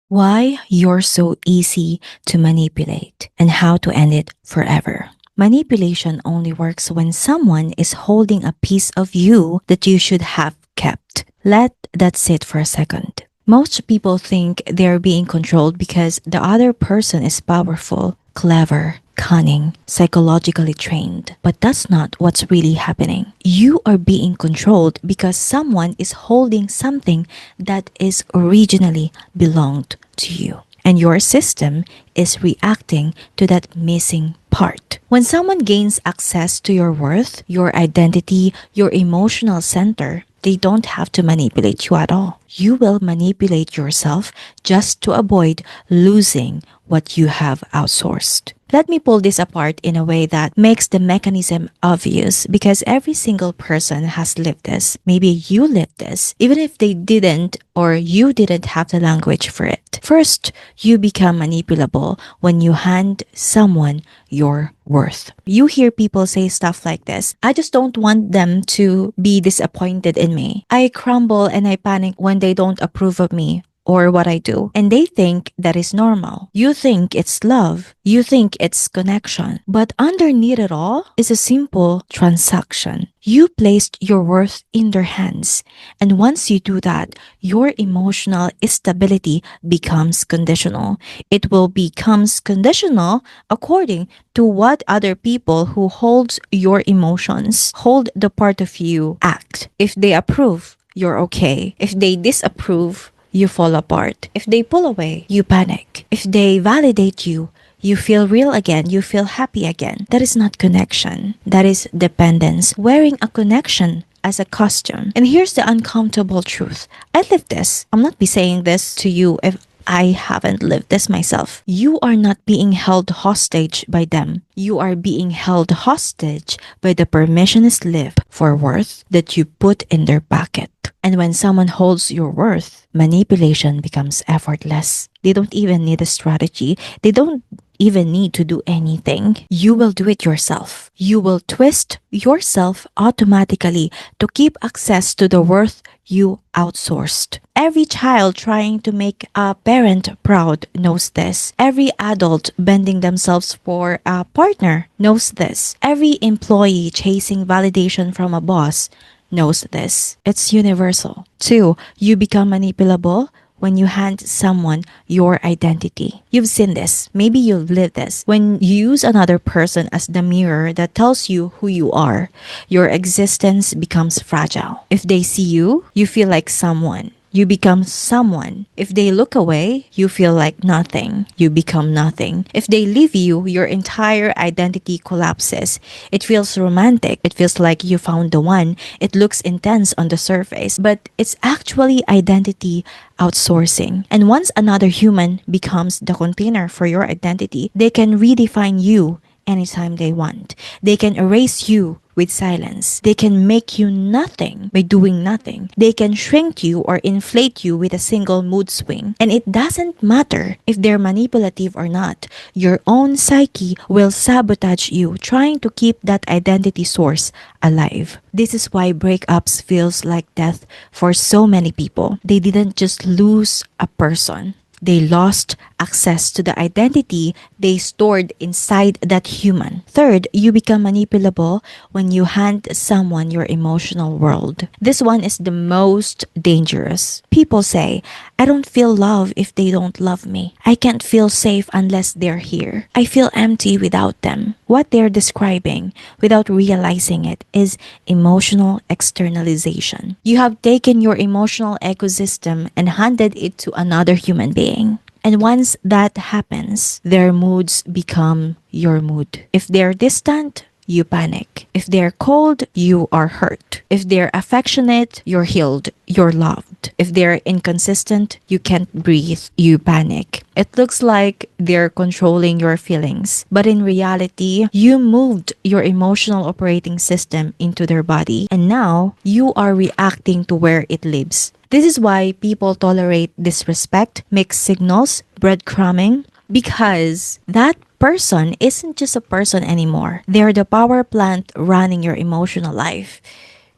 Why you're so easy to manipulate and how to end it forever. Manipulation only works when someone is holding a piece of you that you should have kept. Let that sit for a second. Most people think they're being controlled because the other person is powerful, clever, cunning, psychologically trained. But that's not what's really happening. You are being controlled because someone is holding something that is originally belonged to you. And your system is reacting to that missing part. When someone gains access to your worth, your identity, your emotional center, they don't have to manipulate you at all. You will manipulate yourself just to avoid losing what you have outsourced. Let me pull this apart in a way that makes the mechanism obvious because every single person has lived this. Maybe you lived this, even if they didn't or you didn't have the language for it. First, you become manipulable when you hand someone your worth. You hear people say stuff like this: I just don't want them to be disappointed in me. I crumble and I panic when they don't approve of me or what I do. And they think that is normal. You think it's love. You think it's connection. But underneath it all is a simple transaction. You placed your worth in their hands. And once you do that, your emotional stability becomes conditional. It will becomes conditional according to what other people who holds your emotions, hold the part of you act. If they approve, you're okay. If they disapprove, you fall apart. If they pull away, you panic. If they validate you, you feel real again, you feel happy again. That is not connection. That is dependence. Wearing a connection as a costume. And here's the uncomfortable truth. I lived this. I'm not be saying this to you if I haven't lived this myself. You are not being held hostage by them. You are being held hostage by the permission slip for worth that you put in their pocket. And when someone holds your worth, manipulation becomes effortless. They don't even need a strategy. They don't even need to do anything. You will do it yourself. You will twist yourself automatically to keep access to the worth you outsourced. Every child trying to make a parent proud knows this. Every adult bending themselves for a partner knows this. Every employee chasing validation from a boss knows this. It's universal. 2. You become manipulable when you hand someone your identity. You've seen this. Maybe you've lived this. When you use another person as the mirror that tells you who you are, your existence becomes fragile. If they see you, you feel like someone. You become someone. If they look away, you feel like nothing. You become nothing. If they leave you, your entire identity collapses. It feels romantic. It feels like you found the one. It looks intense on the surface, but it's actually identity outsourcing. And once another human becomes the container for your identity, they can redefine you anytime they want. They can erase you with silence. They can make you nothing by doing nothing. They can shrink you or inflate you with a single mood swing. And it doesn't matter if they're manipulative or not. Your own psyche will sabotage you, trying to keep that identity source alive. This is why breakups feels like death for so many people. They didn't just lose a person. They lost access to the identity they stored inside that human. 3rd, you become manipulable when you hand someone your emotional world. This one is the most dangerous. People say, I don't feel love if they don't love me. I can't feel safe unless they're here. I feel empty without them. What they're describing, without realizing it, is emotional externalization. You have taken your emotional ecosystem and handed it to another human being. And once that happens, their moods become your mood. If they're distant, you panic. If they're cold, you are hurt. If they're affectionate, you're healed, you're loved. If they're inconsistent, you can't breathe, you panic. It looks like they're controlling your feelings, but in reality, you moved your emotional operating system into their body, and now you are reacting to where it lives. This is why people tolerate disrespect, mixed signals, breadcrumbing, because that person isn't just a person anymore. They're the power plant running your emotional life.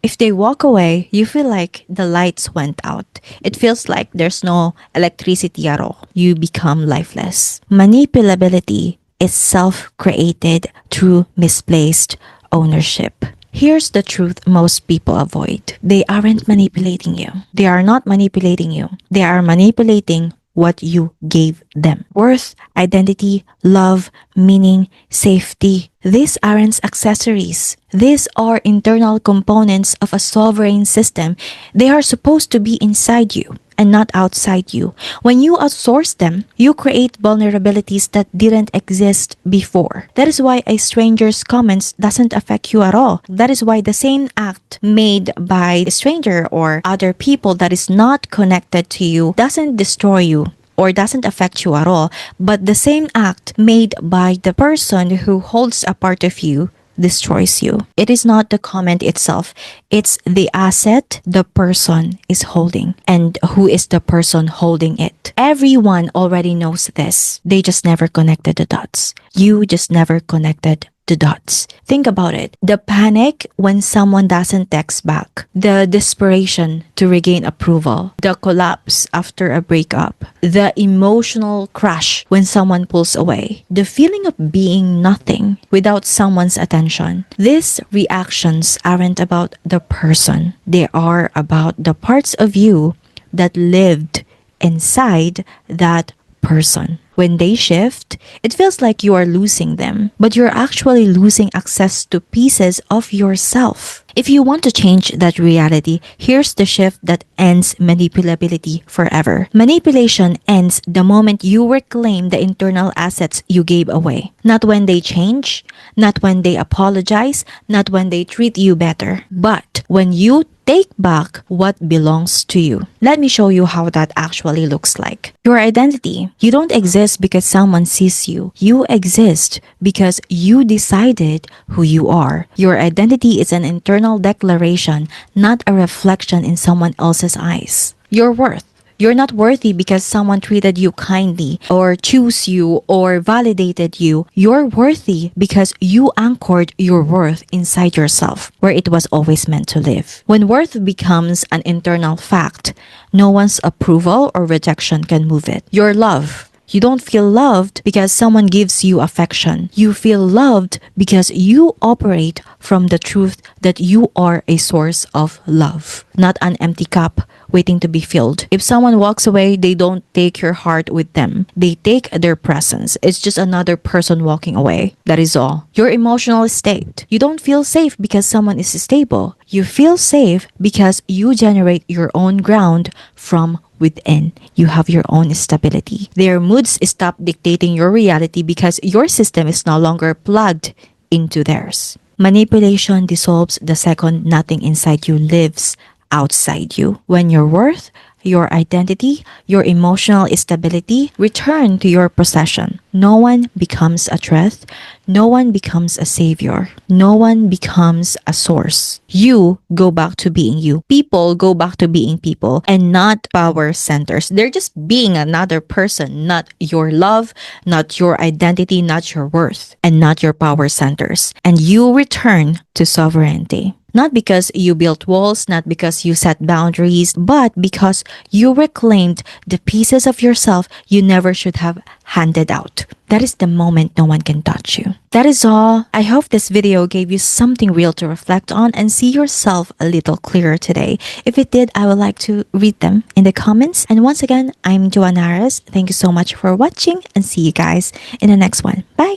If they walk away, you feel like the lights went out. It feels like there's no electricity at all. You become lifeless. Manipulability is self-created through misplaced ownership. Here's the truth most people avoid. They aren't manipulating you. They are not manipulating you. They are manipulating what you gave them. Worth, identity, love, meaning, safety. These aren't accessories. These are internal components of a sovereign system. They are supposed to be inside you and not outside you. When you outsource them, you create vulnerabilities that didn't exist before. That is why a stranger's comments doesn't affect you at all. That is why the same act made by a stranger or other people that is not connected to you doesn't destroy you or doesn't affect you at all, but the same act made by the person who holds a part of you destroys you. It is not the comment itself, it's the asset the person is holding and who is the person holding it. Everyone already knows this. They just never connected the dots. You just never connected the dots. Think about it. The panic when someone doesn't text back, the desperation to regain approval, the collapse after a breakup, the emotional crash when someone pulls away, the feeling of being nothing without someone's attention. These reactions aren't about the person. They are about the parts of you that lived inside that person. When they shift, it feels like you are losing them, but you're actually losing access to pieces of yourself. If you want to change that reality, here's the shift that ends manipulability forever. Manipulation ends the moment you reclaim the internal assets you gave away. Not when they change, not when they apologize, not when they treat you better, but when you take back what belongs to you. Let me show you how that actually looks like. Your identity. You don't exist because someone sees you. You exist because you decided who you are. Your identity is an internal declaration, not a reflection in someone else's eyes. Your worth. You're not worthy because someone treated you kindly or chose you or validated you. You're worthy because you anchored your worth inside yourself, where it was always meant to live. When worth becomes an internal fact, no one's approval or rejection can move it. Your love. You don't feel loved because someone gives you affection. You feel loved because you operate from the truth that you are a source of love, not an empty cup waiting to be filled. If someone walks away, they don't take your heart with them. They take their presence. It's just another person walking away. That is all. Your emotional state. You don't feel safe because someone is stable. You feel safe because you generate your own ground from within. You have your own stability. Their moods stop dictating your reality because your system is no longer plugged into theirs. Manipulation dissolves the second nothing inside you lives outside you. When your worth, your identity, your emotional stability return to your possession, no one becomes a threat, no one becomes a savior, no one becomes a source. You go back to being you. People go back to being people and not power centers. They're just being another person, not your love, not your identity, not your worth, and not your power centers. And you return to sovereignty. Not because you built walls, not because you set boundaries, but because you reclaimed the pieces of yourself you never should have handed out. That is the moment no one can touch you. That is all. I hope this video gave you something real to reflect on and see yourself a little clearer today. If it did, I would like to read them in the comments. And once again, I'm Joanna Harris. Thank you so much for watching and see you guys in the next one. Bye!